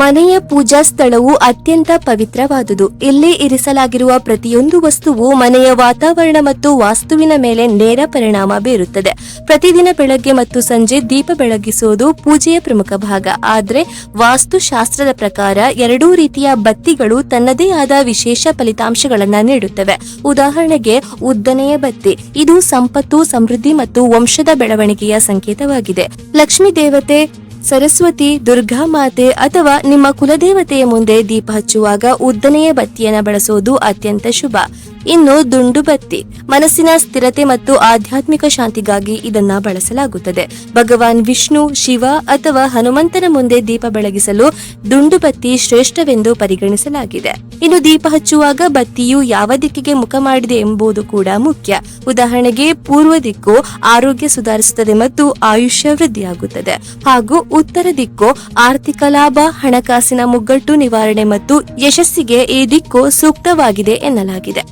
ಮನೆಯ ಪೂಜಾ ಸ್ಥಳವು ಅತ್ಯಂತ ಪವಿತ್ರವಾದುದು. ಇಲ್ಲಿ ಇರಿಸಲಾಗಿರುವ ಪ್ರತಿಯೊಂದು ವಸ್ತುವು ಮನೆಯ ವಾತಾವರಣ ಮತ್ತು ವಾಸ್ತುವಿನ ಮೇಲೆ ನೇರ ಪರಿಣಾಮ ಬೀರುತ್ತದೆ. ಪ್ರತಿದಿನ ಬೆಳಗ್ಗೆ ಮತ್ತು ಸಂಜೆ ದೀಪ ಬೆಳಗಿಸುವುದು ಪೂಜೆಯ ಪ್ರಮುಖ ಭಾಗ. ಆದರೆ ವಾಸ್ತುಶಾಸ್ತ್ರದ ಪ್ರಕಾರ ಎರಡೂ ರೀತಿಯ ಬತ್ತಿಗಳು ತನ್ನದೇ ಆದ ವಿಶೇಷ ಫಲಿತಾಂಶಗಳನ್ನು ನೀಡುತ್ತವೆ. ಉದಾಹರಣೆಗೆ ಉದ್ದನೆಯ ಬತ್ತಿ, ಇದು ಸಂಪತ್ತು, ಸಮೃದ್ಧಿ ಮತ್ತು ವಂಶದ ಬೆಳವಣಿಗೆಯ ಸಂಕೇತವಾಗಿದೆ. ಲಕ್ಷ್ಮೀ ದೇವತೆ, ಸರಸ್ವತಿ, ದುರ್ಗಾ ಮಾತೆ ಅಥವಾ ನಿಮ್ಮ ಕುಲದೇವತೆಯ ಮುಂದೆ ದೀಪ ಹಚ್ಚುವಾಗ ಉದ್ದನೆಯ ಬತ್ತಿಯನ್ನು ಬಳಸುವುದು ಅತ್ಯಂತ ಶುಭ. ಇನ್ನು ದುಂಡು ಬತ್ತಿ, ಮನಸ್ಸಿನ ಸ್ಥಿರತೆ ಮತ್ತು ಆಧ್ಯಾತ್ಮಿಕ ಶಾಂತಿಗಾಗಿ ಇದನ್ನ ಬಳಸಲಾಗುತ್ತದೆ. ಭಗವಾನ್ ವಿಷ್ಣು, ಶಿವ ಅಥವಾ ಹನುಮಂತನ ಮುಂದೆ ದೀಪ ಬೆಳಗಿಸಲು ದುಂಡು ಬತ್ತಿ ಶ್ರೇಷ್ಠವೆಂದು ಪರಿಗಣಿಸಲಾಗಿದೆ. ಇನ್ನು ದೀಪ ಹಚ್ಚುವಾಗ ಬತ್ತಿಯು ಯಾವ ದಿಕ್ಕಿಗೆ ಮುಖ ಮಾಡಿದೆ ಎಂಬುದು ಕೂಡ ಮುಖ್ಯ. ಉದಾಹರಣೆಗೆ ಪೂರ್ವ ದಿಕ್ಕು ಆರೋಗ್ಯ ಸುಧಾರಿಸುತ್ತದೆ ಮತ್ತು ಆಯುಷ್ಯ ವೃದ್ಧಿಯಾಗುತ್ತದೆ, ಹಾಗೂ ಉತ್ತರ ದಿಕ್ಕು ಆರ್ಥಿಕ ಲಾಭ, ಹಣಕಾಸಿನ ಮುಗ್ಗಟ್ಟು ನಿವಾರಣೆ ಮತ್ತು ಯಶಸ್ಸಿಗೆ ಈ ದಿಕ್ಕು ಸೂಕ್ತವಾಗಿದೆ ಎನ್ನಲಾಗಿದೆ.